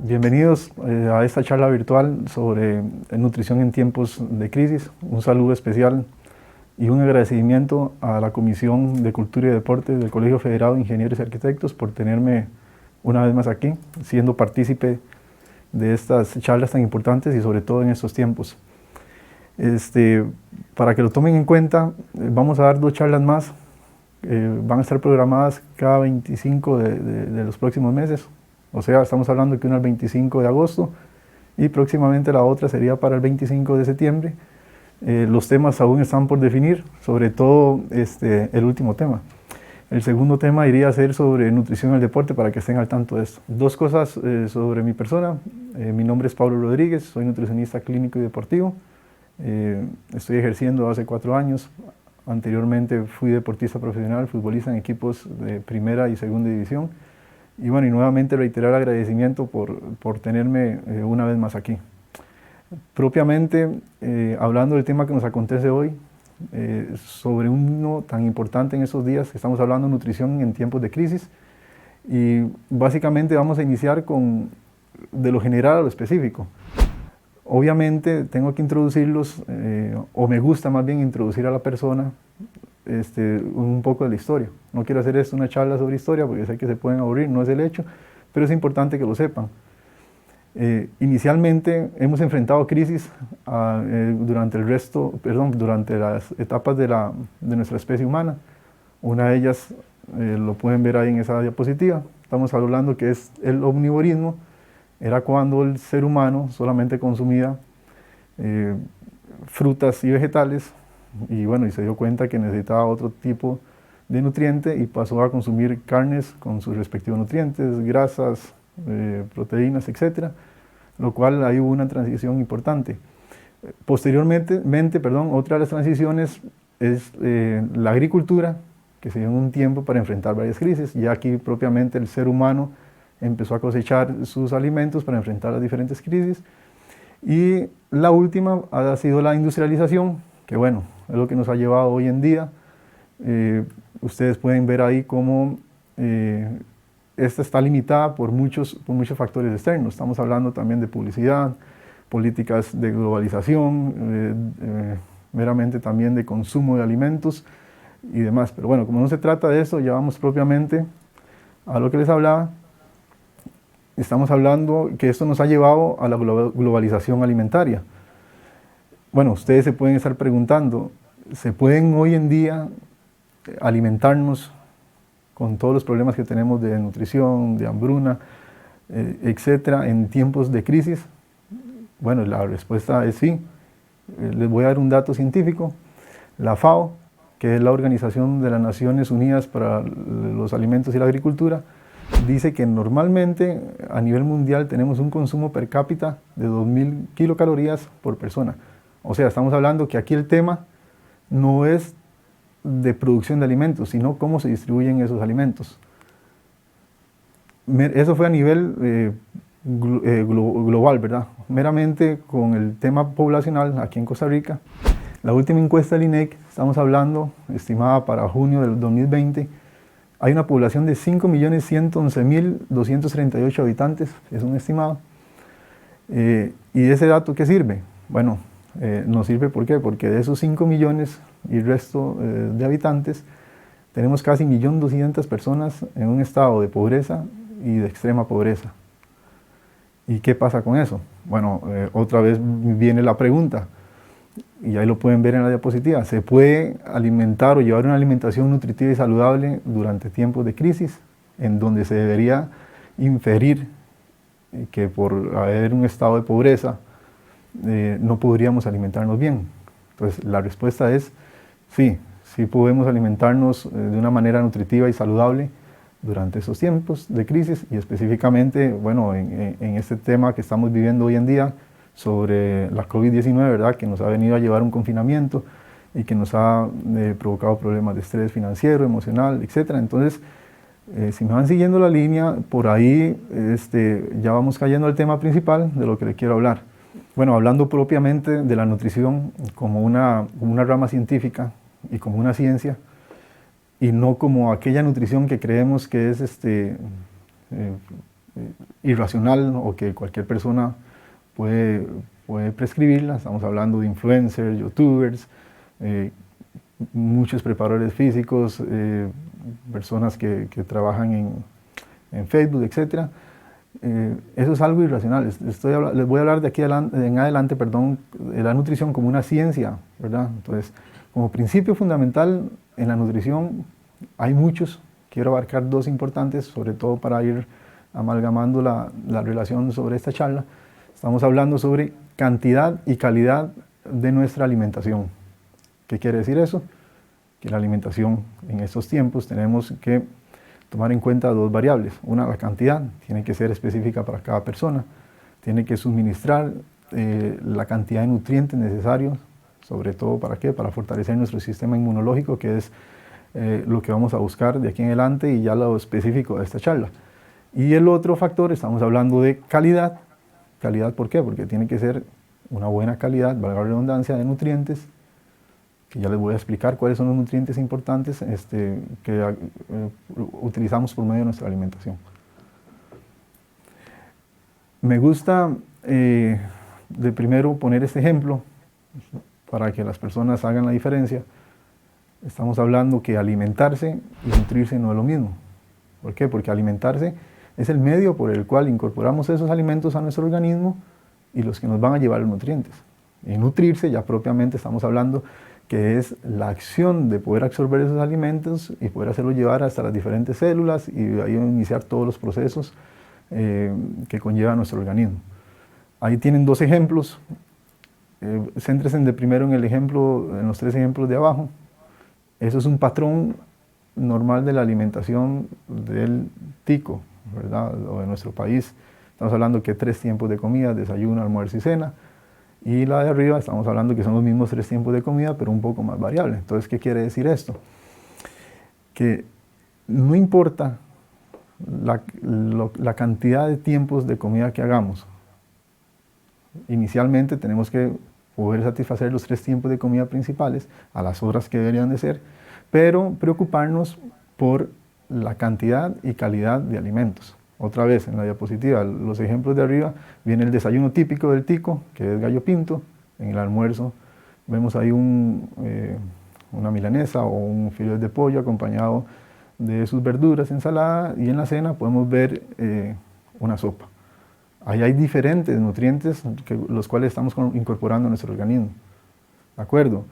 Bienvenidos a esta charla virtual sobre nutrición en tiempos de crisis. Un saludo especial y un agradecimiento a la Comisión de Cultura y Deporte del Colegio Federado de Ingenieros y Arquitectos por tenerme una vez más aquí, siendo partícipe de estas charlas tan importantes y sobre todo en estos tiempos. Para que lo tomen en cuenta, vamos a dar 2 charlas más. Van a estar programadas cada 25 de los próximos meses. O sea, estamos hablando que una el 25 de agosto y próximamente la otra sería para el 25 de septiembre. Los temas aún están por definir, sobre todo el último tema. El segundo tema iría a ser sobre nutrición en el deporte, para que estén al tanto de esto. 2 cosas sobre mi persona. Mi nombre es Pablo Rodríguez, soy nutricionista clínico y deportivo. Estoy ejerciendo hace 4 años. Anteriormente fui deportista profesional, futbolista en equipos de primera y segunda división. Y bueno, y nuevamente reiterar el agradecimiento por tenerme una vez más aquí. Propiamente, hablando del tema que nos acontece hoy, sobre uno tan importante en estos días, estamos hablando de nutrición en tiempos de crisis, y básicamente vamos a iniciar de lo general a lo específico. Obviamente tengo que introducirlos, o me gusta más bien introducir a la persona un poco de la historia. No quiero hacer esto una charla sobre historia porque sé que se pueden aburrir, no es el hecho, pero es importante que lo sepan. Inicialmente hemos enfrentado crisis durante las etapas de nuestra especie humana. Una de ellas lo pueden ver ahí en esa diapositiva. Estamos hablando que es el omnivorismo. Era cuando el ser humano solamente consumía frutas y vegetales, y bueno, y se dio cuenta que necesitaba otro tipo de nutriente y pasó a consumir carnes con sus respectivos nutrientes, grasas, proteínas, etc. Lo cual ahí hubo una transición importante. Posteriormente, otra de las transiciones es la agricultura, que se dio en un tiempo para enfrentar varias crisis. Ya aquí propiamente el ser humano empezó a cosechar sus alimentos para enfrentar las diferentes crisis. Y la última ha sido la industrialización, que bueno, es lo que nos ha llevado hoy en día. Ustedes pueden ver ahí cómo esta está limitada por muchos factores externos. Estamos hablando también de publicidad, políticas de globalización, meramente también de consumo de alimentos y demás. Pero bueno, como no se trata de eso, ya vamos propiamente a lo que les hablaba. Estamos hablando que esto nos ha llevado a la globalización alimentaria. Bueno, ustedes se pueden estar preguntando, ¿se pueden hoy en día alimentarnos con todos los problemas que tenemos de nutrición, de hambruna, etcétera, en tiempos de crisis? Bueno, la respuesta es sí. Les voy a dar un dato científico. La FAO, que es la Organización de las Naciones Unidas para los Alimentos y la Agricultura, dice que normalmente a nivel mundial tenemos un consumo per cápita de 2.000 kilocalorías por persona. O sea, estamos hablando que aquí el tema no es de producción de alimentos, sino cómo se distribuyen esos alimentos. Eso fue a nivel global, ¿verdad? Meramente con el tema poblacional aquí en Costa Rica, la última encuesta del INEC, estamos hablando, estimada para junio del 2020, hay una población de 5.111.238 habitantes, es un estimado. ¿Y ese dato qué sirve? Bueno, nos sirve ¿por qué? Porque de esos 5 millones y resto de habitantes, tenemos casi 1.200.000 personas en un estado de pobreza y de extrema pobreza. ¿Y qué pasa con eso? Bueno, otra vez viene la pregunta. y ahí lo pueden ver en la diapositiva, se puede alimentar o llevar una alimentación nutritiva y saludable durante tiempos de crisis, en donde se debería inferir que por haber un estado de pobreza no podríamos alimentarnos bien. Entonces la respuesta es sí, sí podemos alimentarnos de una manera nutritiva y saludable durante esos tiempos de crisis, y específicamente, bueno, en este tema que estamos viviendo hoy en día sobre la COVID-19, ¿verdad?, que nos ha venido a llevar un confinamiento y que nos ha provocado problemas de estrés financiero, emocional, etc. Entonces, si me van siguiendo la línea, por ahí ya vamos cayendo al tema principal de lo que le quiero hablar. Bueno, hablando propiamente de la nutrición como una rama científica y como una ciencia, y no como aquella nutrición que creemos que es irracional o que cualquier persona puede prescribirla. Estamos hablando de influencers, youtubers, muchos preparadores físicos, personas que trabajan en Facebook, etc. Eso es algo irracional. Les voy a hablar de aquí en adelante, de la nutrición como una ciencia, ¿verdad? Entonces, como principio fundamental en la nutrición hay muchos. Quiero abarcar dos importantes, sobre todo para ir amalgamando la relación sobre esta charla. Estamos hablando sobre cantidad y calidad de nuestra alimentación. ¿Qué quiere decir eso? Que la alimentación en estos tiempos tenemos que tomar en cuenta dos variables. Una, la cantidad, tiene que ser específica para cada persona, tiene que suministrar la cantidad de nutrientes necesarios, sobre todo ¿para qué? Para fortalecer nuestro sistema inmunológico, que es lo que vamos a buscar de aquí en adelante y ya lo específico de esta charla. Y el otro factor, estamos hablando de calidad. ¿Calidad por qué? Porque tiene que ser una buena calidad, valga la redundancia, de nutrientes, que ya les voy a explicar cuáles son los nutrientes importantes que utilizamos por medio de nuestra alimentación. Me gusta de primero poner este ejemplo para que las personas hagan la diferencia. Estamos hablando que alimentarse y nutrirse no es lo mismo. ¿Por qué? Porque alimentarse es el medio por el cual incorporamos esos alimentos a nuestro organismo y los que nos van a llevar los nutrientes. Y nutrirse, ya propiamente estamos hablando que es la acción de poder absorber esos alimentos y poder hacerlo llevar hasta las diferentes células y de ahí iniciar todos los procesos que conlleva nuestro organismo. Ahí tienen dos ejemplos. Céntrense de primero en los tres ejemplos de abajo. Eso es un patrón normal de la alimentación del tico, ¿verdad?, o de nuestro país. Estamos hablando que 3 tiempos de comida, desayuno, almuerzo y cena. Y la de arriba estamos hablando que son los mismos 3 tiempos de comida, pero un poco más variable. Entonces, ¿qué quiere decir esto? Que no importa la cantidad de tiempos de comida que hagamos. Inicialmente tenemos que poder satisfacer los 3 tiempos de comida principales a las horas que deberían de ser, pero preocuparnos por la cantidad y calidad de alimentos. Otra vez, en la diapositiva, los ejemplos de arriba, viene el desayuno típico del tico, que es gallo pinto. En el almuerzo vemos ahí una milanesa o un filete de pollo acompañado de sus verduras, ensalada, y en la cena podemos ver una sopa. Ahí hay diferentes nutrientes los cuales estamos incorporando a nuestro organismo. ¿De acuerdo?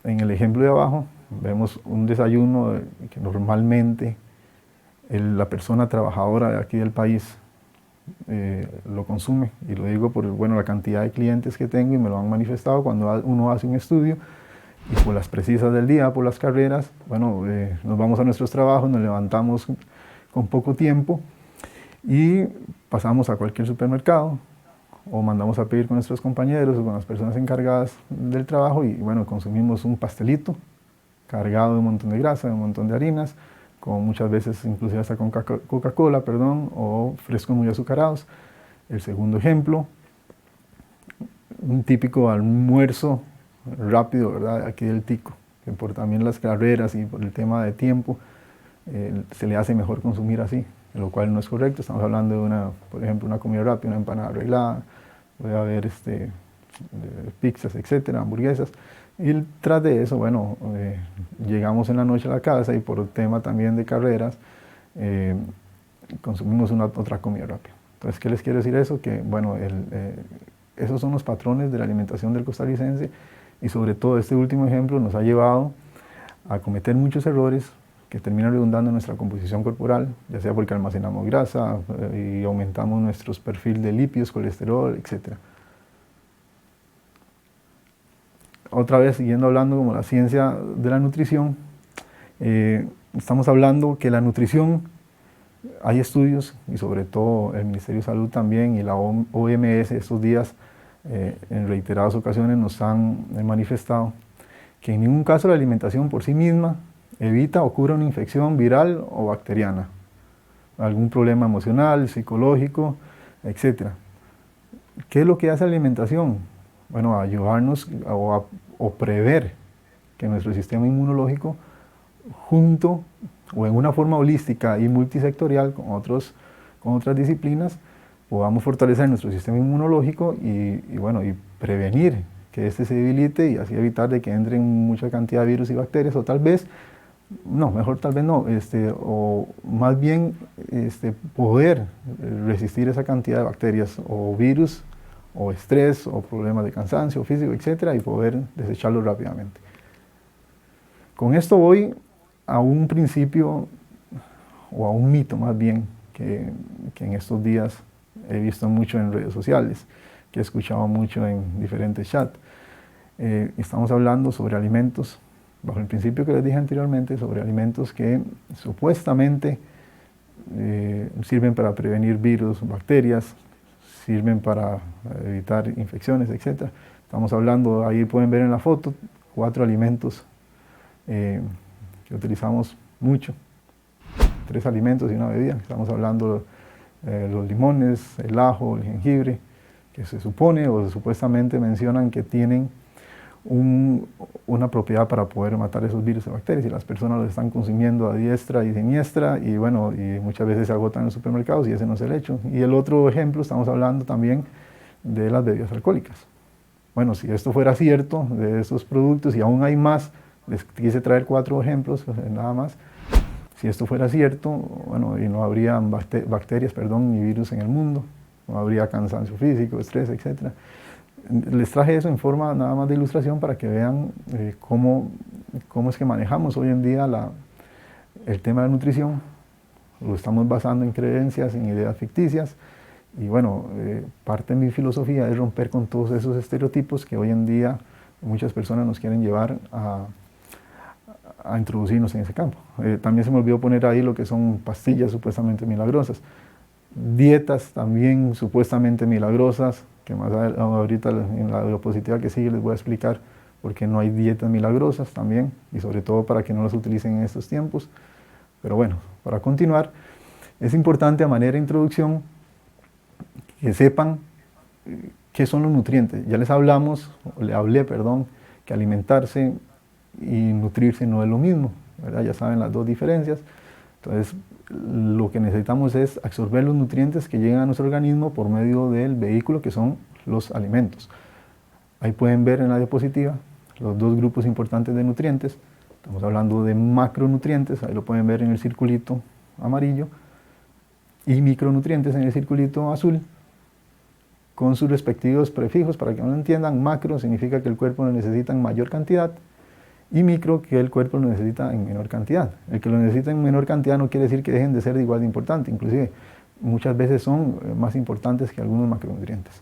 En el ejemplo de abajo vemos un desayuno que normalmente la persona trabajadora de aquí del país lo consume, y lo digo por la cantidad de clientes que tengo y me lo han manifestado cuando uno hace un estudio y por las precisas del día, por las carreras, nos vamos a nuestros trabajos, nos levantamos con poco tiempo y pasamos a cualquier supermercado o mandamos a pedir con nuestros compañeros o con las personas encargadas del trabajo y consumimos un pastelito cargado de un montón de grasa, de un montón de harinas, con muchas veces inclusive hasta con Coca-Cola, o frescos muy azucarados. El segundo ejemplo, un típico almuerzo rápido, ¿verdad?, aquí del tico, que por también las carreras y por el tema de tiempo se le hace mejor consumir así, lo cual no es correcto. Estamos hablando de por ejemplo, una comida rápida, una empanada arreglada, puede haber pizzas, etcétera, hamburguesas. Y tras de eso, llegamos en la noche a la casa y por el tema también de carreras, consumimos otra comida rápida. Entonces, ¿qué les quiero decir eso? Que, esos son los patrones de la alimentación del costarricense y sobre todo este último ejemplo nos ha llevado a cometer muchos errores que terminan redundando en nuestra composición corporal, ya sea porque almacenamos grasa y aumentamos nuestros perfiles de lípidos, colesterol, etc. Otra vez, siguiendo hablando como la ciencia de la nutrición, estamos hablando que la nutrición, hay estudios, y sobre todo el Ministerio de Salud también y la OMS estos días en reiteradas ocasiones nos han manifestado que en ningún caso la alimentación por sí misma evita o cura una infección viral o bacteriana, algún problema emocional, psicológico, etc. ¿Qué es lo que hace la alimentación? Bueno, ayudarnos o prever que nuestro sistema inmunológico, junto o en una forma holística y multisectorial con otras disciplinas, podamos fortalecer nuestro sistema inmunológico y prevenir que éste se debilite y así evitar de que entren mucha cantidad de virus y bacterias, o tal vez, no, mejor tal vez no, o más bien poder resistir esa cantidad de bacterias o virus o estrés o problemas de cansancio físico, etcétera, y poder desecharlo rápidamente. Con esto voy a un principio o a un mito más bien que en estos días he visto mucho en redes sociales, que he escuchado mucho en diferentes chats. Estamos hablando sobre alimentos, bajo el principio que les dije anteriormente, sobre alimentos que supuestamente sirven para prevenir virus, bacterias, sirven para evitar infecciones, etc. Estamos hablando, ahí pueden ver en la foto, 4 alimentos que utilizamos mucho, 3 alimentos y una bebida. Estamos hablando de los limones, el ajo, el jengibre, que se supone o supuestamente mencionan que tienen una propiedad para poder matar esos virus y bacterias, y las personas los están consumiendo a diestra y siniestra, y muchas veces se agotan en los supermercados, y ese no es el hecho. Y el otro ejemplo, estamos hablando también de las bebidas alcohólicas. Bueno, si esto fuera cierto, de estos productos, y aún hay más, les quise traer 4 ejemplos, nada más. Si esto fuera cierto, bueno, y no habría bacterias, ni virus en el mundo, no habría cansancio físico, estrés, etc. Les traje eso en forma nada más de ilustración para que vean cómo es que manejamos hoy en día el tema de la nutrición. Lo estamos basando en creencias, en ideas ficticias, y bueno, parte de mi filosofía es romper con todos esos estereotipos que hoy en día muchas personas nos quieren llevar a introducirnos en ese campo. También se me olvidó poner ahí lo que son pastillas supuestamente milagrosas, dietas también supuestamente milagrosas, que más ahorita en la diapositiva que sigue les voy a explicar por qué no hay dietas milagrosas también, y sobre todo para que no las utilicen en estos tiempos. Pero bueno, para continuar, es importante a manera de introducción que sepan qué son los nutrientes. Ya les hablé, que alimentarse y nutrirse no es lo mismo, ¿verdad? Ya saben las dos diferencias. Entonces, lo que necesitamos es absorber los nutrientes que llegan a nuestro organismo por medio del vehículo que son los alimentos. Ahí pueden ver en la diapositiva los 2 grupos importantes de nutrientes. Estamos hablando de macronutrientes, ahí lo pueden ver en el circulito amarillo, y micronutrientes en el circulito azul, con sus respectivos prefijos. Para que no lo entiendan, macro significa que el cuerpo lo necesita en mayor cantidad, y micro, que el cuerpo lo necesita en menor cantidad. El que lo necesita en menor cantidad no quiere decir que dejen de ser igual de importantes, inclusive muchas veces son más importantes que algunos macronutrientes.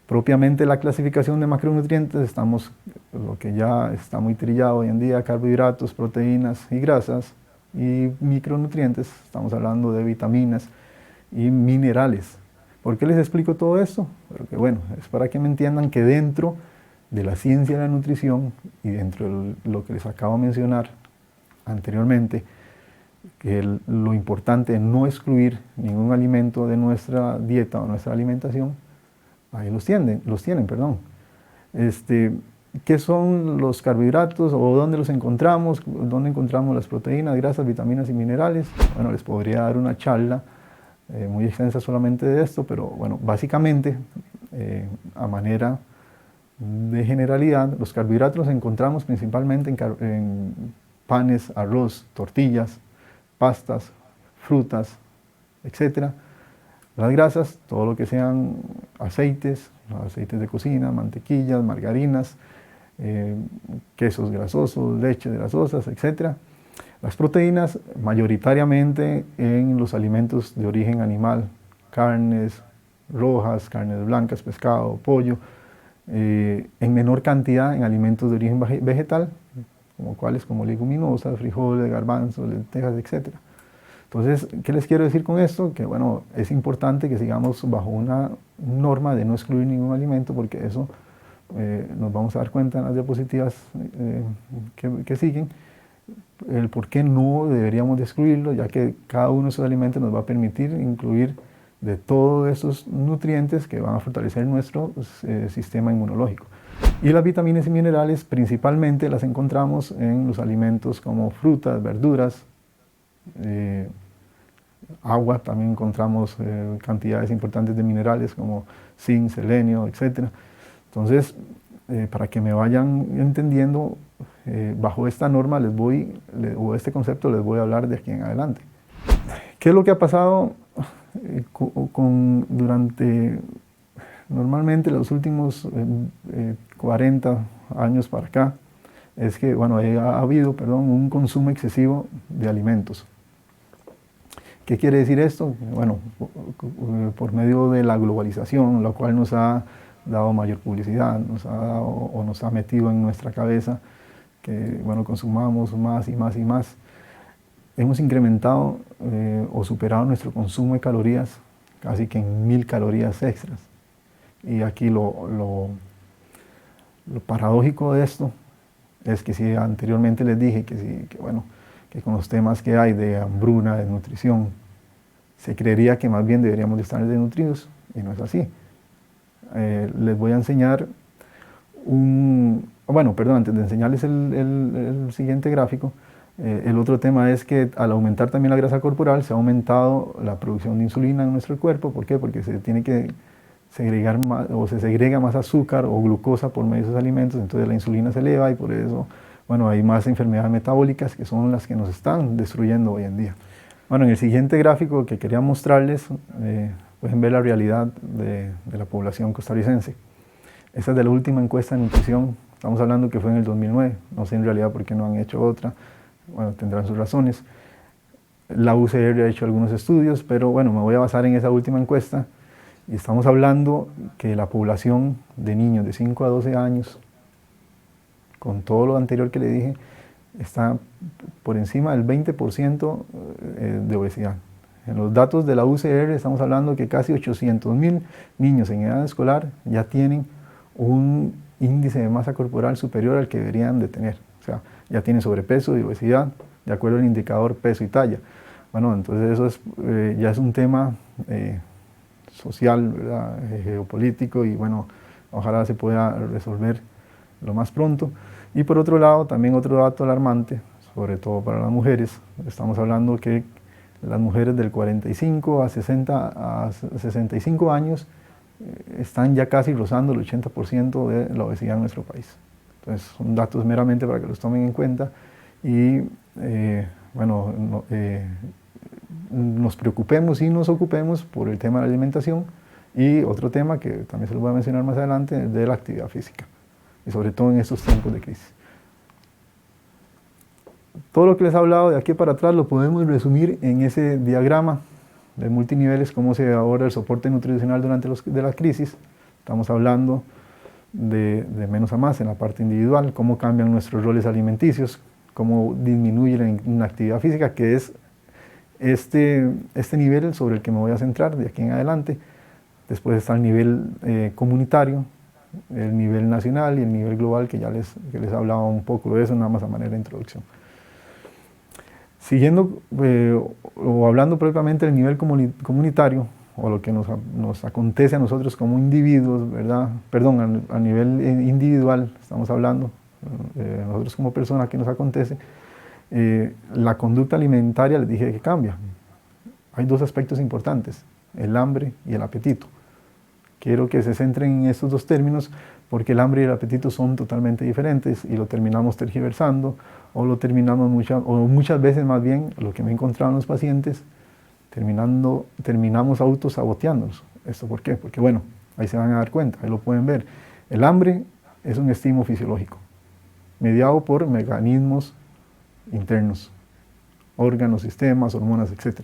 Propiamente la clasificación de macronutrientes, estamos, lo que ya está muy trillado hoy en día, carbohidratos, proteínas y grasas, y micronutrientes, estamos hablando de vitaminas y minerales. ¿Por qué les explico todo esto? Porque bueno, es para que me entiendan que dentro de la ciencia de la nutrición y dentro de lo que les acabo de mencionar anteriormente, que lo importante es no excluir ningún alimento de nuestra dieta o nuestra alimentación. Ahí los tienen. ¿Qué son los carbohidratos o dónde los encontramos? ¿Dónde encontramos las proteínas, grasas, vitaminas y minerales? Bueno, les podría dar una charla muy extensa solamente de esto, pero bueno, básicamente, a manera de generalidad, los carbohidratos los encontramos principalmente en panes, arroz, tortillas, pastas, frutas, etc. Las grasas, todo lo que sean aceites de cocina, mantequillas, margarinas, quesos grasosos, leches grasosas, etc. Las proteínas mayoritariamente en los alimentos de origen animal, carnes rojas, carnes blancas, pescado, pollo, en menor cantidad en alimentos de origen vegetal, como leguminosas, frijoles, garbanzos, lentejas, etc. Entonces, ¿qué les quiero decir con esto? Que bueno, es importante que sigamos bajo una norma de no excluir ningún alimento, porque eso nos vamos a dar cuenta en las diapositivas que siguen, el por qué no deberíamos de excluirlo, ya que cada uno de esos alimentos nos va a permitir incluir de todos esos nutrientes que van a fortalecer nuestro sistema inmunológico. Y las vitaminas y minerales principalmente las encontramos en los alimentos como frutas, verduras, agua, también encontramos cantidades importantes de minerales como zinc, selenio, etc. Entonces, para que me vayan entendiendo, bajo esta norma o este concepto les voy a hablar de aquí en adelante. ¿Qué es lo que ha pasado durante normalmente los últimos 40 años para acá? Es que bueno, ha habido un consumo excesivo de alimentos. ¿Qué quiere decir esto? Bueno, por medio de la globalización, la cual nos ha dado mayor publicidad, nos ha metido en nuestra cabeza que bueno, consumamos más y más y más. Hemos incrementado o superado nuestro consumo de calorías casi que en 1000 calorías extras. Y aquí lo paradójico de esto es que si anteriormente les dije que con los temas que hay de hambruna, de nutrición, se creería que más bien deberíamos de estar desnutridos, y no es así. Les voy a enseñar antes de enseñarles el siguiente gráfico, el otro tema es que al aumentar también la grasa corporal se ha aumentado la producción de insulina en nuestro cuerpo. ¿Por qué? Porque se tiene que segregar más, o se segrega más azúcar o glucosa por medio de esos alimentos, entonces la insulina se eleva y por eso bueno, hay más enfermedades metabólicas que son las que nos están destruyendo hoy en día. Bueno, en el siguiente gráfico que quería mostrarles, pueden ver la realidad de la población costarricense. Esta es de la última encuesta de nutrición, estamos hablando que fue en el 2009, no sé en realidad por qué no han hecho otra, bueno, tendrán sus razones. La UCR ha hecho algunos estudios, pero bueno, me voy a basar en esa última encuesta, y estamos hablando que la población de niños de 5 a 12 años, con todo lo anterior que le dije, está por encima del 20% de obesidad. En los datos de la UCR estamos hablando que casi 800.000 niños en edad escolar ya tienen un índice de masa corporal superior al que deberían de tener. O sea, ya tienen sobrepeso y obesidad, de acuerdo al indicador peso y talla. Bueno, entonces eso ya es un tema social, ¿verdad? Geopolítico, y bueno, ojalá se pueda resolver lo más pronto. Y por otro lado, también otro dato alarmante, sobre todo para las mujeres, estamos hablando que las mujeres del 45 a 65 años están ya casi rozando el 80% de la obesidad en nuestro país. Entonces son datos meramente para que los tomen en cuenta y nos preocupemos y nos ocupemos por el tema de la alimentación. Y otro tema que también se lo voy a mencionar más adelante es de la actividad física, y sobre todo en estos tiempos de crisis. Todo lo que les he hablado de aquí para atrás lo podemos resumir en ese diagrama de multiniveles, cómo se aborda el soporte nutricional durante la crisis. Estamos hablando de menos a más en la parte individual, cómo cambian nuestros roles alimenticios, cómo disminuye la inactividad física, que es este nivel sobre el que me voy a centrar de aquí en adelante. Después está el nivel comunitario, el nivel nacional y el nivel global, que ya les hablaba un poco de eso, nada más a manera de introducción. Siguiendo o hablando propiamente del nivel comunitario, o lo que nos acontece a nosotros como individuos, ¿verdad? Perdón, a nivel individual estamos hablando, nosotros como personas, ¿qué nos acontece? La conducta alimentaria, les dije que cambia. Hay dos aspectos importantes, el hambre y el apetito. Quiero que se centren en estos dos términos, porque el hambre y el apetito son totalmente diferentes y lo terminamos tergiversando, o lo terminamos muchas veces más bien, lo que me he encontrado en los pacientes, terminamos autosaboteándonos. ¿Esto por qué? Porque bueno, ahí se van a dar cuenta, ahí lo pueden ver. El hambre es un estímulo fisiológico. mediado por mecanismos internos, órganos, sistemas, hormonas, etc.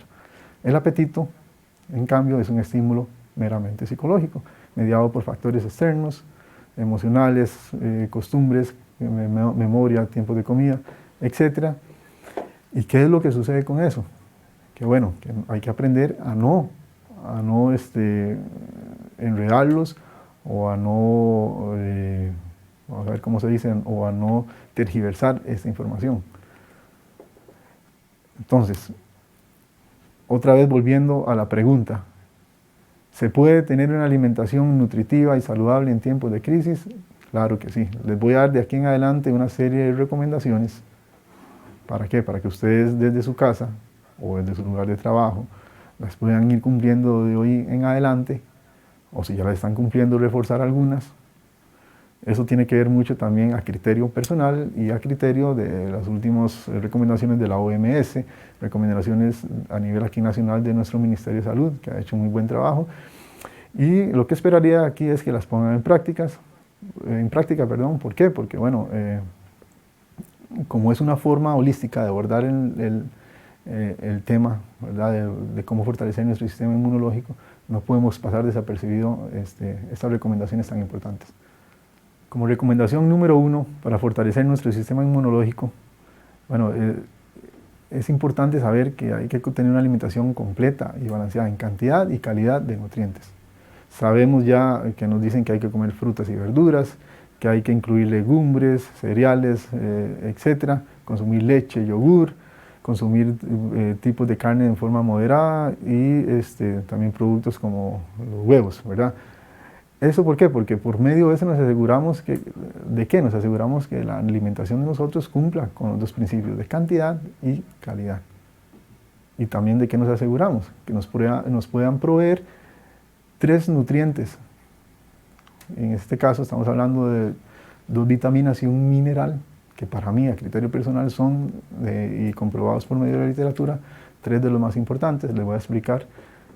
El apetito, en cambio, es un estímulo meramente psicológico, mediado por factores externos, emocionales, costumbres, memoria, tiempo de comida, etc. ¿Y qué es lo que sucede con eso? Que bueno, que hay que aprender a no enredarlos o a no, vamos a ver cómo se dicen, o a no tergiversar esta información. Entonces, otra vez volviendo a la pregunta, ¿se puede tener una alimentación nutritiva y saludable en tiempos de crisis? Claro que sí. Les voy a dar de aquí en adelante una serie de recomendaciones. ¿Para qué? Para que ustedes desde su casa o desde su lugar de trabajo las puedan ir cumpliendo de hoy en adelante, o si ya las están cumpliendo, reforzar algunas. Eso tiene que ver mucho también a criterio personal y a criterio de las últimas recomendaciones de la OMS, recomendaciones a nivel aquí nacional de nuestro Ministerio de Salud, que ha hecho muy buen trabajo. Y lo que esperaría aquí es que las pongan en práctica, ¿por qué? Porque bueno, como es una forma holística de abordar el tema, ¿verdad? De cómo fortalecer nuestro sistema inmunológico, no podemos pasar desapercibido estas recomendaciones tan importantes. Como recomendación número 1 para fortalecer nuestro sistema inmunológico, bueno, es importante saber que hay que tener una alimentación completa y balanceada en cantidad y calidad de nutrientes. Sabemos ya que nos dicen que hay que comer frutas y verduras, que hay que incluir legumbres, cereales, etc., consumir leche, yogur, consumir tipos de carne en forma moderada y también productos como los huevos, ¿verdad? ¿Eso por qué? Porque por medio de eso nos aseguramos ¿de qué? Nos aseguramos que la alimentación de nosotros cumpla con los dos principios de cantidad y calidad. Y también ¿de qué nos aseguramos? Que nos puedan proveer 3 nutrientes. En este caso estamos hablando de 2 vitaminas y un mineral, que para mí, a criterio personal, son, y comprobados por medio de la literatura, 3 de los más importantes. Les voy a explicar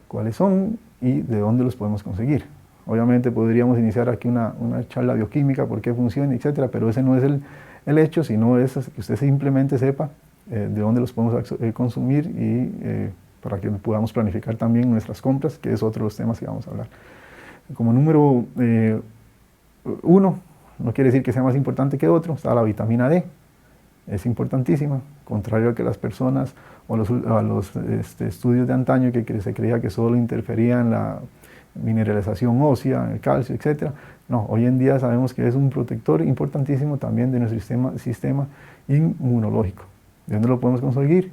cuáles son y de dónde los podemos conseguir. Obviamente podríamos iniciar aquí una charla bioquímica, por qué funciona, etcétera, pero ese no es el hecho, sino es que usted simplemente sepa de dónde los podemos consumir y para que podamos planificar también nuestras compras, que es otro de los temas que vamos a hablar. Como número 1, no quiere decir que sea más importante que otro, está la vitamina D. Es importantísima, contrario a que las personas o a los estudios de antaño que se creía que solo interfería en la mineralización ósea, el calcio, etc. No, hoy en día sabemos que es un protector importantísimo también de nuestro sistema inmunológico. ¿De dónde lo podemos conseguir?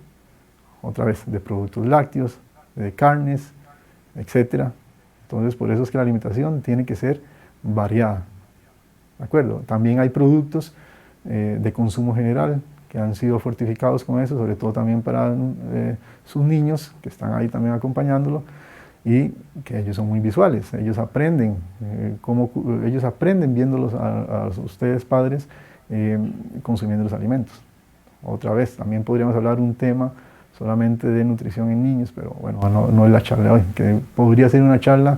Otra vez, de productos lácteos, de carnes, etc. Entonces, por eso es que la alimentación tiene que ser variada. ¿De acuerdo? También hay productos de consumo general que han sido fortificados con eso, sobre todo también para sus niños que están ahí también acompañándolo, y que ellos son muy visuales, ellos aprenden, ellos aprenden viéndolos a ustedes padres consumiendo los alimentos. Otra vez, también podríamos hablar un tema solamente de nutrición en niños, pero bueno, no es la charla de hoy, que podría ser una charla,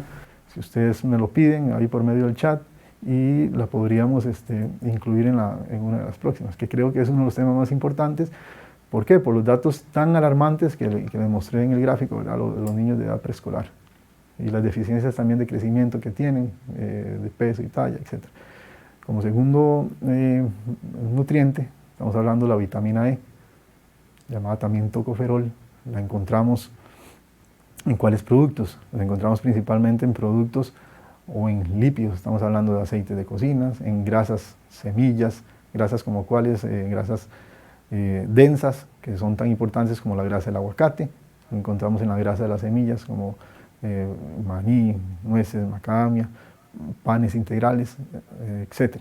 si ustedes me lo piden, ahí por medio del chat, y la podríamos incluir en una de las próximas, que creo que es uno de los temas más importantes. ¿Por qué? Por los datos tan alarmantes que les mostré en el gráfico, ¿verdad? Los niños de edad preescolar y las deficiencias también de crecimiento que tienen, de peso y talla, etc. Como segundo nutriente, estamos hablando de la vitamina E, llamada también tocoferol. La encontramos ¿en cuáles productos? La encontramos principalmente en productos o en lípidos, estamos hablando de aceite de cocinas, en grasas, semillas, grasas como cuáles, grasas densas, que son tan importantes como la grasa del aguacate, lo encontramos en la grasa de las semillas como maní, nueces, macadamia, panes integrales, etc.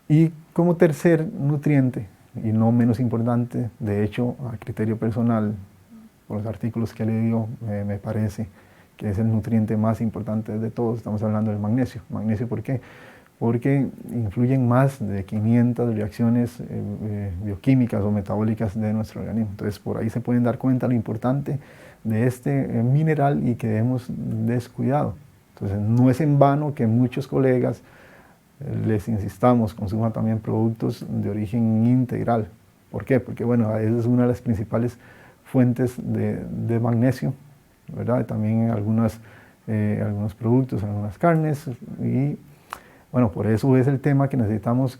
Y como tercer nutriente, y no menos importante, de hecho, a criterio personal, por los artículos que he leído, me parece que es el nutriente más importante de todos, estamos hablando del magnesio. ¿Magnesio por qué? Porque influyen más de 500 reacciones bioquímicas o metabólicas de nuestro organismo. Entonces, por ahí se pueden dar cuenta lo importante de este mineral y que hemos descuidado. Entonces, no es en vano que muchos colegas les insistamos, consuman también productos de origen integral. ¿Por qué? Porque bueno, esa es una de las principales fuentes de magnesio, ¿verdad? También en algunos productos, algunas carnes, y bueno, por eso es el tema que necesitamos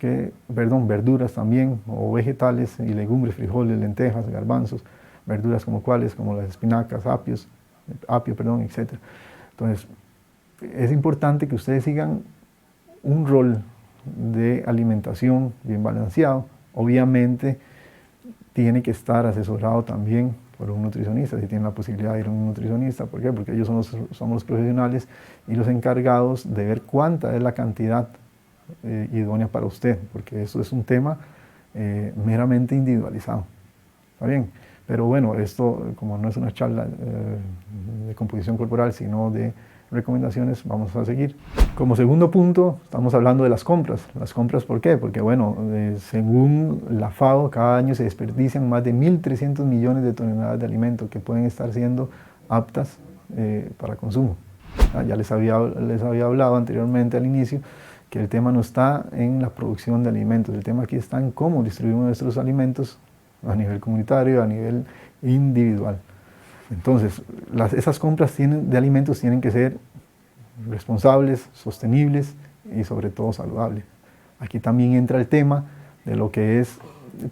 verduras también, o vegetales y legumbres, frijoles, lentejas, garbanzos, verduras como cuáles, como las espinacas, apio, perdón, etc. Entonces, es importante que ustedes sigan un rol de alimentación bien balanceado. Obviamente, tiene que estar asesorado también por un nutricionista, si tienen la posibilidad de ir a un nutricionista. ¿Por qué? Porque ellos son los profesionales y los encargados de ver cuánta es la cantidad idónea para usted, porque eso es un tema meramente individualizado. ¿Está bien? Pero bueno, esto como no es una charla de composición corporal, sino de recomendaciones, vamos a seguir. Como segundo punto, estamos hablando de las compras. Las compras, ¿por qué? Porque bueno, según la FAO, cada año se desperdician más de 1.300 millones de toneladas de alimentos que pueden estar siendo aptas para consumo. Ya les había hablado anteriormente al inicio que el tema no está en la producción de alimentos, el tema aquí está en cómo distribuimos nuestros alimentos a nivel comunitario, a nivel individual. Entonces, esas compras de alimentos tienen que ser responsables, sostenibles y sobre todo saludables. Aquí también entra el tema de lo que es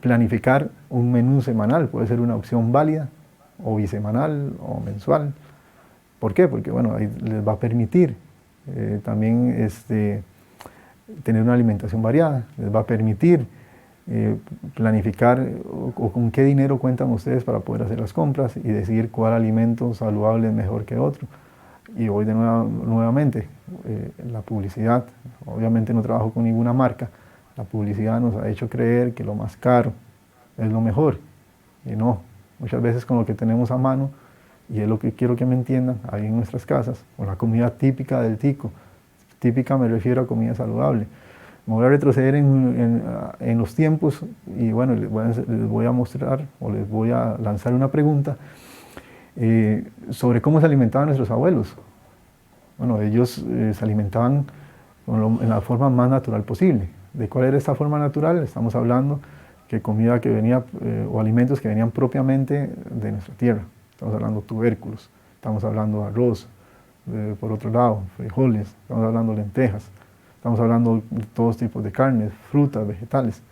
planificar un menú semanal. Puede ser una opción válida, o bisemanal, o mensual. ¿Por qué? Porque bueno, ahí les va a permitir también tener una alimentación variada, les va a permitir planificar o con qué dinero cuentan ustedes para poder hacer las compras y decidir cuál alimento saludable es mejor que otro. Y hoy nuevamente, la publicidad, obviamente no trabajo con ninguna marca, la publicidad nos ha hecho creer que lo más caro es lo mejor, y no, muchas veces con lo que tenemos a mano, y es lo que quiero que me entiendan, ahí en nuestras casas, con la comida típica del tico. Típica me refiero a comida saludable. Me voy a retroceder en los tiempos y bueno, les voy a mostrar o les voy a lanzar una pregunta sobre cómo se alimentaban nuestros abuelos. Bueno, ellos se alimentaban en la forma más natural posible. ¿De cuál era esta forma natural? Estamos hablando que comida que venía o alimentos que venían propiamente de nuestra tierra. Estamos hablando de tubérculos, estamos hablando de arroz, por otro lado, frijoles, estamos hablando de lentejas, estamos hablando de todos tipos de carnes, frutas, vegetales.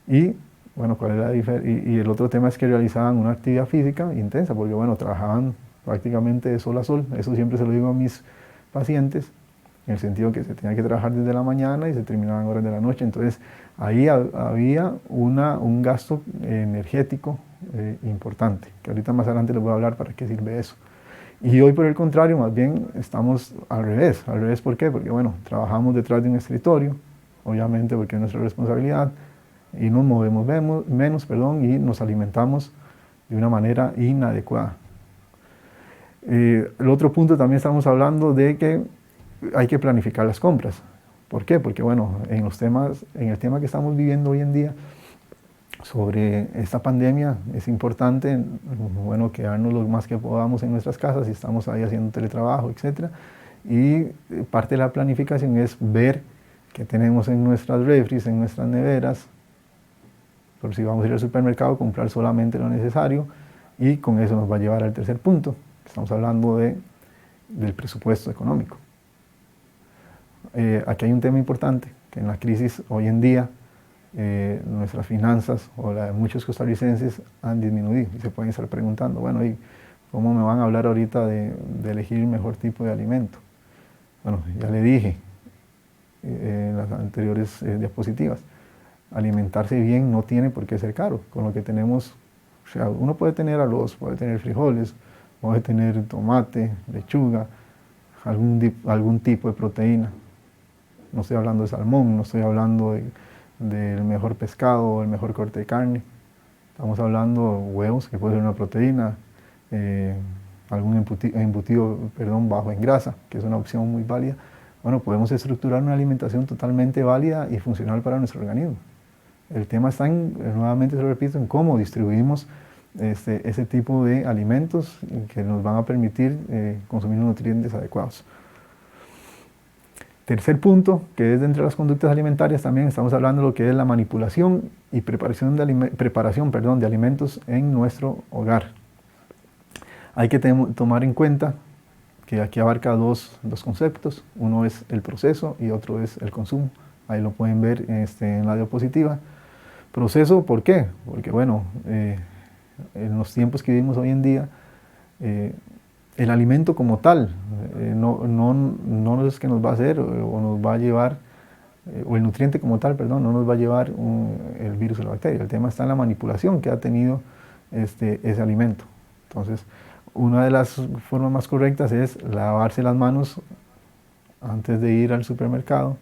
Y bueno, ¿cuál es la diferencia? Y el otro tema es que realizaban una actividad física intensa, porque bueno, trabajaban prácticamente de sol a sol. Eso siempre se lo digo a mis pacientes, en el sentido que se tenía que trabajar desde la mañana y se terminaban horas de la noche. Entonces, ahí había un gasto energético importante, que ahorita más adelante les voy a hablar para qué sirve eso. Y hoy, por el contrario, más bien estamos al revés. ¿Al revés por qué? Porque bueno, trabajamos detrás de un escritorio, obviamente porque es nuestra responsabilidad, y nos movemos menos, y nos alimentamos de una manera inadecuada. El otro punto también estamos hablando de que hay que planificar las compras. ¿Por qué? Porque bueno, en el tema que estamos viviendo hoy en día sobre esta pandemia, es importante, bueno, quedarnos lo más que podamos en nuestras casas, si estamos ahí haciendo teletrabajo, etc. Y parte de la planificación es ver qué tenemos en nuestras refris, en nuestras neveras, por si vamos a ir al supermercado, comprar solamente lo necesario, y con eso nos va a llevar al tercer punto. Estamos hablando del presupuesto económico. Aquí hay un tema importante, que en la crisis hoy en día nuestras finanzas o la de muchos costarricenses han disminuido, y se pueden estar preguntando, bueno, ¿y cómo me van a hablar ahorita de elegir el mejor tipo de alimento? Bueno, ya le dije en las anteriores diapositivas, alimentarse bien no tiene por qué ser caro. Con lo que tenemos, o sea, uno puede tener arroz, puede tener frijoles, puede tener tomate, lechuga, algún tipo de proteína. No estoy hablando de salmón, no estoy hablando del mejor pescado o el mejor corte de carne. Estamos hablando de huevos, que puede ser una proteína, algún embutido bajo en grasa, que es una opción muy válida. Bueno, podemos estructurar una alimentación totalmente válida y funcional para nuestro organismo. El tema está nuevamente se lo repito, en cómo distribuimos ese tipo de alimentos que nos van a permitir consumir nutrientes adecuados. Tercer punto, que es de entre las conductas alimentarias, también estamos hablando de lo que es la manipulación y preparación de alimentos en nuestro hogar. Hay que tomar en cuenta que aquí abarca dos conceptos. Uno es el proceso y otro es el consumo. Ahí lo pueden ver en la diapositiva. Proceso, ¿por qué? Porque bueno, en los tiempos que vivimos hoy en día, el alimento como tal no es que nos va a hacer o nos va a llevar, o el nutriente como tal, perdón, no nos va a llevar el virus o la bacteria. El tema está en la manipulación que ha tenido ese alimento. Entonces, una de las formas más correctas es lavarse las manos antes de ir al supermercado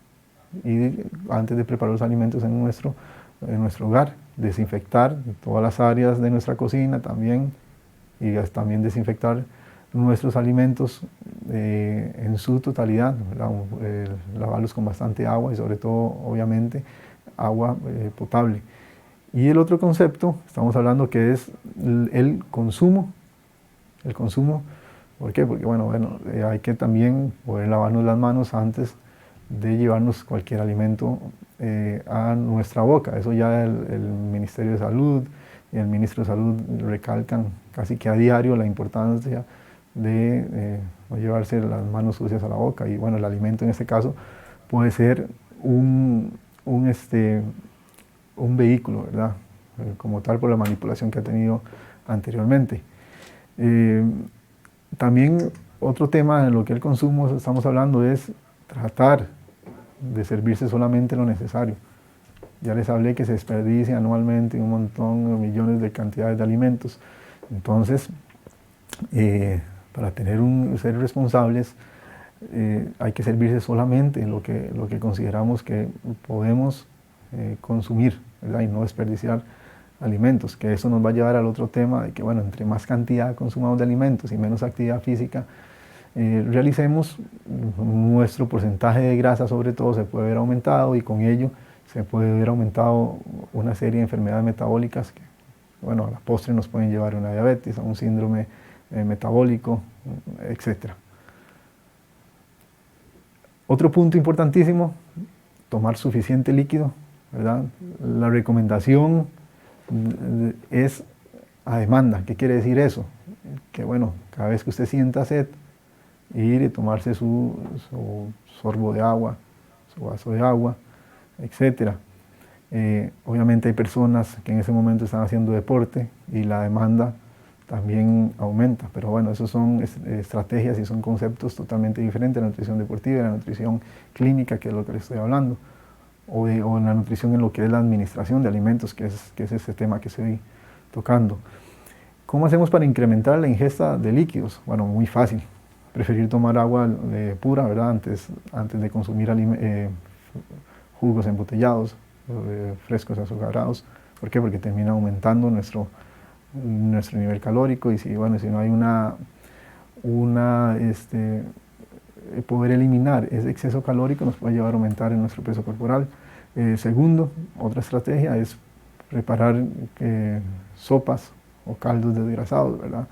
y antes de preparar los alimentos en nuestro hogar. Desinfectar todas las áreas de nuestra cocina también y también desinfectar nuestros alimentos en su totalidad, lavarlos con bastante agua y sobre todo, obviamente, agua potable. Y el otro concepto, estamos hablando que es el consumo. El consumo, ¿por qué? Porque bueno, hay que también poder lavarnos las manos antes de llevarnos cualquier alimento a nuestra boca. Eso ya el Ministerio de Salud y el Ministro de Salud recalcan casi que a diario la importancia de no llevarse las manos sucias a la boca. Y bueno, el alimento en este caso puede ser un vehículo, ¿verdad? Como tal, por la manipulación que ha tenido anteriormente. También otro tema en lo que el consumo estamos hablando es tratar de servirse solamente lo necesario. Ya les hablé que se desperdicia anualmente un montón, millones de cantidades de alimentos. Entonces, para ser responsables, hay que servirse solamente lo que consideramos que podemos consumir, ¿verdad? Y no desperdiciar alimentos, que eso nos va a llevar al otro tema de que, bueno, entre más cantidad consumamos de alimentos y menos actividad física realicemos, nuestro porcentaje de grasa sobre todo se puede ver aumentado y con ello se puede ver aumentado una serie de enfermedades metabólicas que, bueno, a la postre nos pueden llevar a una diabetes, a un síndrome metabólico, etc. Otro punto importantísimo, tomar suficiente líquido, ¿verdad? La recomendación es a demanda. ¿Qué quiere decir eso? Que bueno, cada vez que usted sienta sed, ir y tomarse su sorbo de agua, su vaso de agua, etc. Obviamente hay personas que en ese momento están haciendo deporte y la demanda también aumenta, pero bueno, esos son estrategias y son conceptos totalmente diferentes, la nutrición deportiva y la nutrición clínica, que es lo que les estoy hablando, o en la nutrición en lo que es la administración de alimentos, que es ese tema que estoy tocando. ¿Cómo hacemos para incrementar la ingesta de líquidos? Bueno, muy fácil. Preferir tomar agua pura, ¿verdad? Antes de consumir jugos embotellados, frescos azucarados. ¿Por qué? Porque termina aumentando nuestro nivel calórico y si no hay poder eliminar ese exceso calórico nos puede llevar a aumentar en nuestro peso corporal. Segundo, otra estrategia es preparar sopas o caldos desgrasados, ¿verdad?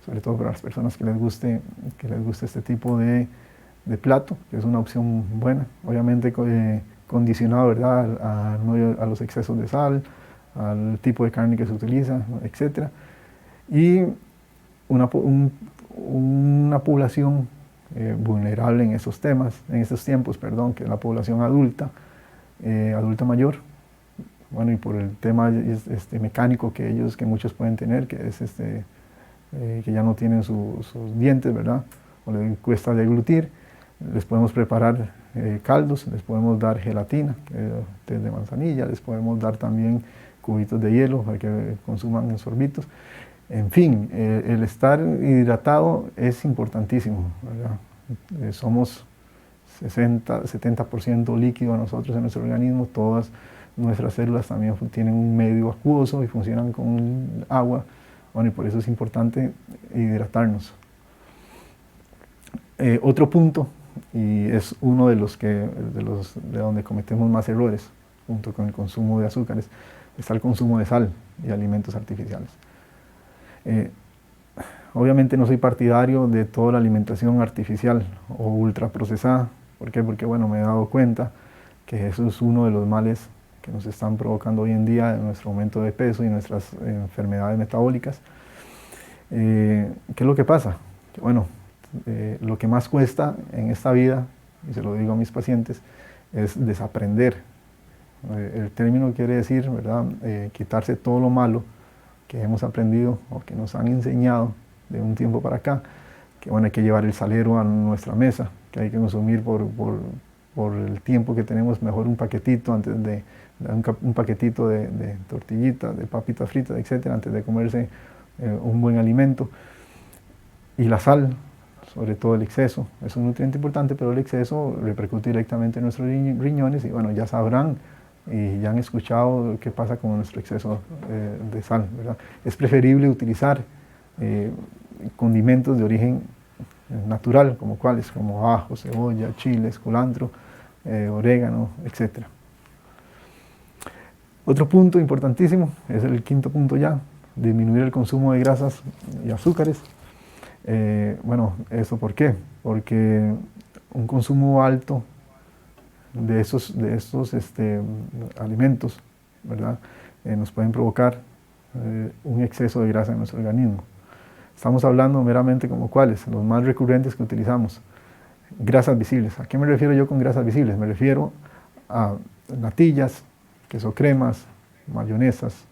Sobre todo para las personas que les guste este tipo de plato, que es una opción buena, obviamente condicionado, ¿verdad? A los excesos de sal, al tipo de carne que se utiliza, etc. Y una población vulnerable en estos tiempos, que es la población adulta mayor, bueno, y por el tema mecánico que muchos pueden tener, que es que ya no tienen sus dientes, ¿verdad? O les cuesta deglutir, les podemos preparar caldos, les podemos dar gelatina, té de manzanilla, les podemos dar también cubitos de hielo para que consuman en sorbitos. En fin, el estar hidratado es importantísimo, ¿verdad? Somos 70% líquido nosotros en nuestro organismo, todas nuestras células también tienen un medio acuoso y funcionan con agua. Bueno, y por eso es importante hidratarnos. Otro punto, y es uno de donde cometemos más errores, junto con el consumo de azúcares, está el consumo de sal y alimentos artificiales. Obviamente no soy partidario de toda la alimentación artificial o ultraprocesada ¿Por qué? Porque bueno, me he dado cuenta que eso es uno de los males que nos están provocando hoy en día en nuestro aumento de peso y nuestras enfermedades metabólicas. ¿Qué es lo que pasa? Que, bueno, lo que más cuesta en esta vida, y se lo digo a mis pacientes, es desaprender. El término quiere decir, ¿verdad?, quitarse todo lo malo que hemos aprendido o que nos han enseñado de un tiempo para acá, que bueno, hay que llevar el salero a nuestra mesa, que hay que consumir por el tiempo que tenemos mejor un paquetito antes de un paquetito de tortillitas, de papitas fritas, etcétera, antes de comerse un buen alimento. Y la sal, sobre todo el exceso, es un nutriente importante, pero el exceso repercute directamente en nuestros riñones y bueno, ya sabrán y ya han escuchado qué pasa con nuestro exceso de sal, ¿verdad? Es preferible utilizar condimentos de origen natural, como cuáles, como ajo, cebolla, chiles, culantro, orégano, etc. Otro punto importantísimo, es el quinto punto ya, disminuir el consumo de grasas y azúcares. Bueno, ¿eso por qué? Porque un consumo alto de estos alimentos, ¿verdad?, nos pueden provocar un exceso de grasa en nuestro organismo. Estamos hablando meramente como cuáles, los más recurrentes que utilizamos. Grasas visibles. ¿A qué me refiero yo con grasas visibles? Me refiero a natillas, queso cremas, mayonesas,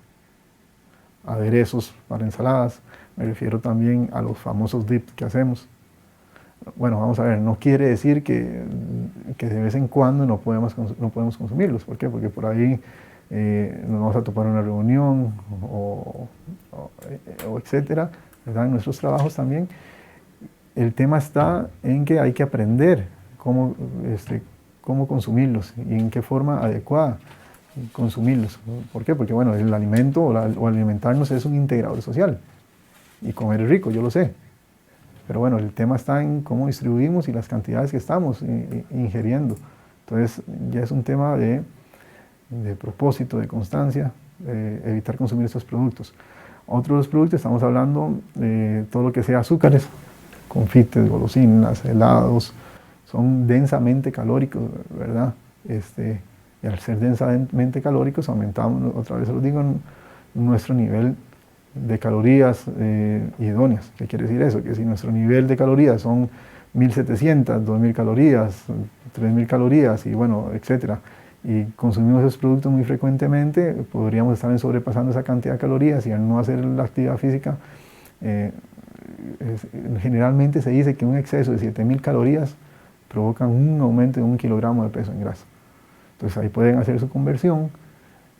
aderezos para ensaladas. Me refiero también a los famosos dips que hacemos. Bueno, vamos a ver, no quiere decir que de vez en cuando no podemos consumirlos. ¿Por qué? Porque por ahí nos vamos a topar en una reunión o etcétera, ¿verdad?, en nuestros trabajos también. El tema está en que hay que aprender cómo consumirlos y en qué forma adecuada consumirlos. ¿Por qué? Porque bueno, el alimento o alimentarnos es un integrador social y comer es rico, yo lo sé. Pero bueno, el tema está en cómo distribuimos y las cantidades que estamos ingiriendo. Entonces ya es un tema de propósito, de constancia, evitar consumir estos productos. Otros de los productos, estamos hablando de todo lo que sea azúcares, confites, golosinas, helados, son densamente calóricos, ¿verdad? Y al ser densamente calóricos aumentamos, otra vez lo digo, nuestro nivel de calorías idóneas. ¿Qué quiere decir eso? Que si nuestro nivel de calorías son 1700, 2000 calorías, 3000 calorías y bueno, etcétera, y consumimos esos productos muy frecuentemente, podríamos estar sobrepasando esa cantidad de calorías y al no hacer la actividad física, generalmente se dice que un exceso de 7000 calorías provoca un aumento de 1 kilogramo de peso en grasa. Entonces ahí pueden hacer su conversión.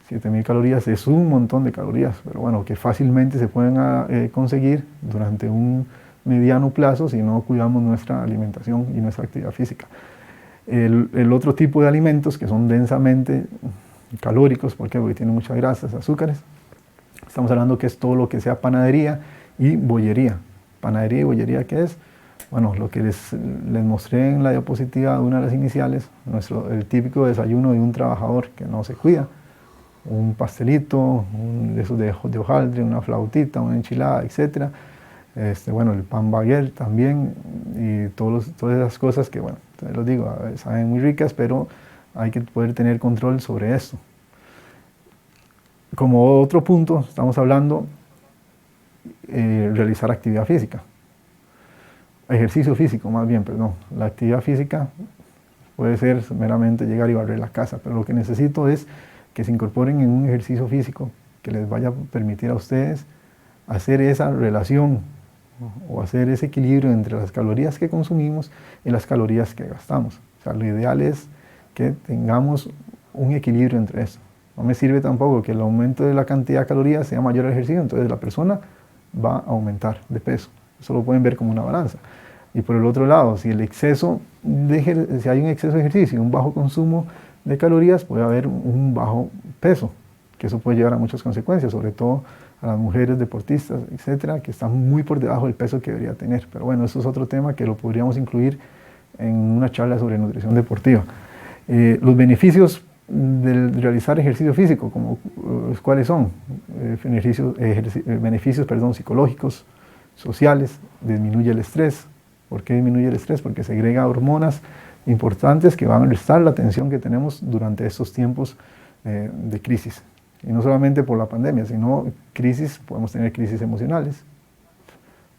7000 calorías es un montón de calorías, pero bueno, que fácilmente se pueden conseguir durante un mediano plazo si no cuidamos nuestra alimentación y nuestra actividad física. El otro tipo de alimentos que son densamente calóricos, ¿por qué? Porque tienen muchas grasas, azúcares. Estamos hablando que es todo lo que sea panadería y bollería. Panadería y bollería, ¿qué es? Bueno, lo que les mostré en la diapositiva de una de las iniciales, el típico desayuno de un trabajador que no se cuida. Un pastelito, de esos de hojaldre, una flautita, una enchilada, etc. Bueno, el pan baguette también, y todas esas cosas que, bueno, te los digo, saben muy ricas, pero hay que poder tener control sobre esto. Como otro punto, estamos hablando realizar actividad física. Ejercicio físico, más bien, perdón. La actividad física puede ser meramente llegar y barrer la casa, pero lo que necesito es que se incorporen en un ejercicio físico que les vaya a permitir a ustedes hacer esa relación o hacer ese equilibrio entre las calorías que consumimos y las calorías que gastamos. O sea, lo ideal es que tengamos un equilibrio entre eso. No me sirve tampoco que el aumento de la cantidad de calorías sea mayor al ejercicio, entonces la persona va a aumentar de peso. Eso lo pueden ver como una balanza. Y por el otro lado, si hay un exceso de ejercicio, un bajo consumo de calorías, puede haber un bajo peso, que eso puede llevar a muchas consecuencias, sobre todo a las mujeres deportistas, etcétera, que están muy por debajo del peso que debería tener. Pero bueno, eso es otro tema que lo podríamos incluir en una charla sobre nutrición deportiva. Los beneficios de realizar ejercicio físico, ¿cuáles son? Beneficios psicológicos, sociales, disminuye el estrés. ¿Por qué disminuye el estrés? Porque segrega hormonas importantes que van a restar la tensión que tenemos durante estos tiempos de crisis. Y no solamente por la pandemia, sino podemos tener crisis emocionales,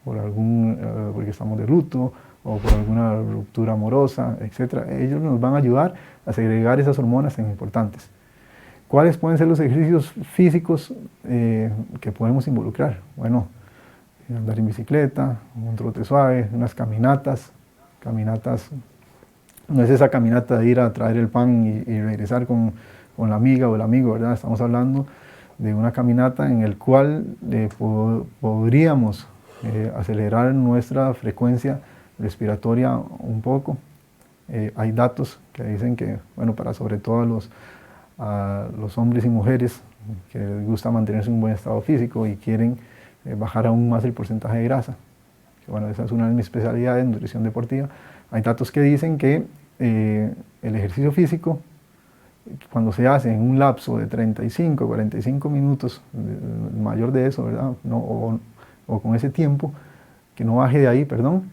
porque estamos de luto, o por alguna ruptura amorosa, etc. Ellos nos van a ayudar a segregar esas hormonas tan importantes. ¿Cuáles pueden ser los ejercicios físicos que podemos involucrar? Bueno, andar en bicicleta, un trote suave, unas caminatas. Caminatas, no es esa caminata de ir a traer el pan y regresar con la amiga o el amigo, ¿verdad? Estamos hablando de una caminata en el cual podríamos acelerar nuestra frecuencia respiratoria un poco. Hay datos que dicen que, bueno, para sobre todo a los hombres y mujeres que les gusta mantenerse en un buen estado físico y quieren bajar aún más el porcentaje de grasa, que bueno, esa es una de mis especialidades, nutrición deportiva. Hay datos que dicen que el ejercicio físico, cuando se hace en un lapso de 35 a 45 minutos, mayor de eso, ¿verdad? No, o con ese tiempo, que no baje de ahí, perdón,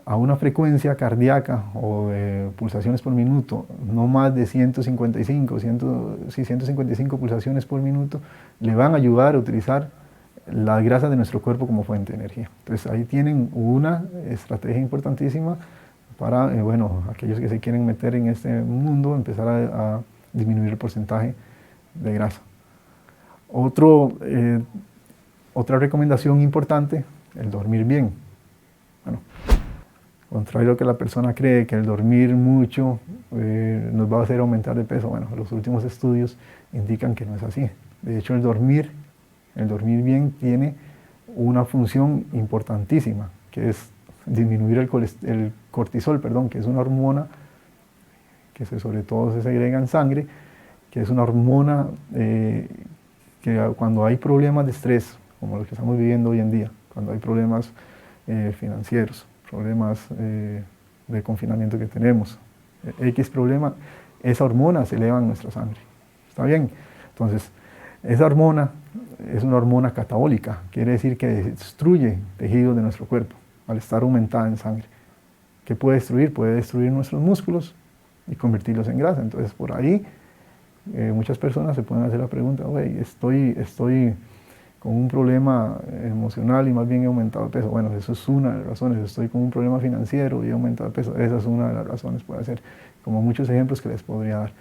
a una frecuencia cardíaca o de pulsaciones por minuto, no más de 155 pulsaciones por minuto, le van a ayudar a utilizar las grasas de nuestro cuerpo como fuente de energía. Entonces ahí tienen una estrategia importantísima para, bueno, aquellos que se quieren meter en este mundo, empezar a disminuir el porcentaje de grasa. Otra recomendación importante, el dormir bien. Bueno, contrario a lo que la persona cree, que el dormir mucho nos va a hacer aumentar de peso, bueno, los últimos estudios indican que no es así. De hecho, el dormir bien tiene una función importantísima, que es disminuir el cortisol, que es una hormona que sobre todo se segrega en sangre, que es una hormona que cuando hay problemas de estrés, como los que estamos viviendo hoy en día, cuando hay problemas financieros, problemas de confinamiento que tenemos, X problema, esa hormona se eleva en nuestra sangre. ¿Está bien? Entonces, esa hormona es una hormona catabólica, quiere decir que destruye tejidos de nuestro cuerpo al estar aumentada en sangre. ¿Qué puede destruir? Puede destruir nuestros músculos y convertirlos en grasa. Entonces, por ahí muchas personas se pueden hacer la pregunta, oye, estoy con un problema emocional y más bien he aumentado de peso. Bueno, eso es una de las razones. Estoy con un problema financiero y he aumentado de peso. Esa es una de las razones, puede ser, como muchos ejemplos que les podría dar.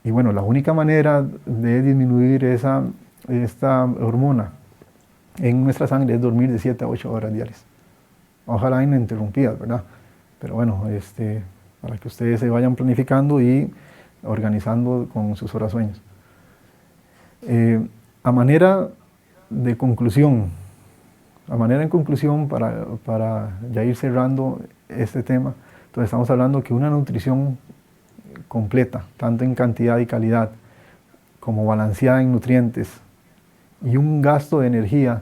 Y bueno, la única manera de disminuir esta hormona en nuestra sangre es dormir de 7 a 8 horas diarias. Ojalá ininterrumpidas, ¿verdad? Pero bueno, para que ustedes se vayan planificando y organizando con sus horas sueños. A manera en conclusión, para ya ir cerrando este tema, entonces estamos hablando que una nutrición completa, tanto en cantidad y calidad, como balanceada en nutrientes, y un gasto de energía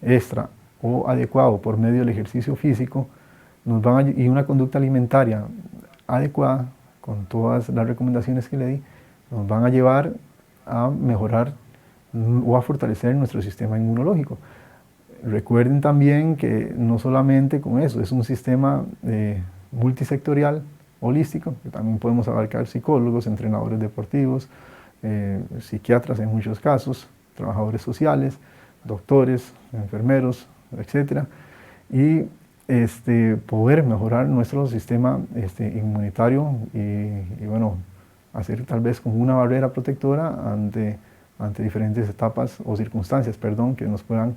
extra o adecuado por medio del ejercicio físico, y una conducta alimentaria adecuada, con todas las recomendaciones que le di, nos van a llevar a mejorar o a fortalecer nuestro sistema inmunológico. Recuerden también que no solamente con eso, es un sistema multisectorial, holístico, que también podemos abarcar psicólogos, entrenadores deportivos, psiquiatras en muchos casos, trabajadores sociales, doctores, enfermeros, etc. Y poder mejorar nuestro sistema inmunitario y bueno, hacer tal vez como una barrera protectora ante diferentes etapas o circunstancias, que nos puedan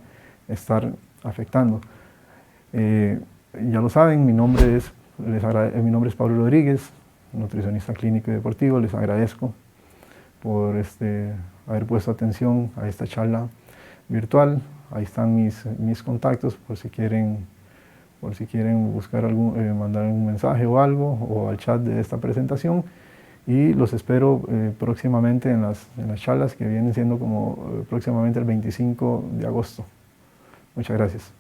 estar afectando. Ya lo saben, mi nombre es Pablo Rodríguez, nutricionista clínico y deportivo. Les agradezco por haber puesto atención a esta charla virtual. Ahí están mis contactos por si quieren buscar mandar un mensaje o algo, o al chat de esta presentación. Y los espero próximamente en las charlas que vienen siendo como próximamente el 25 de agosto. Muchas gracias.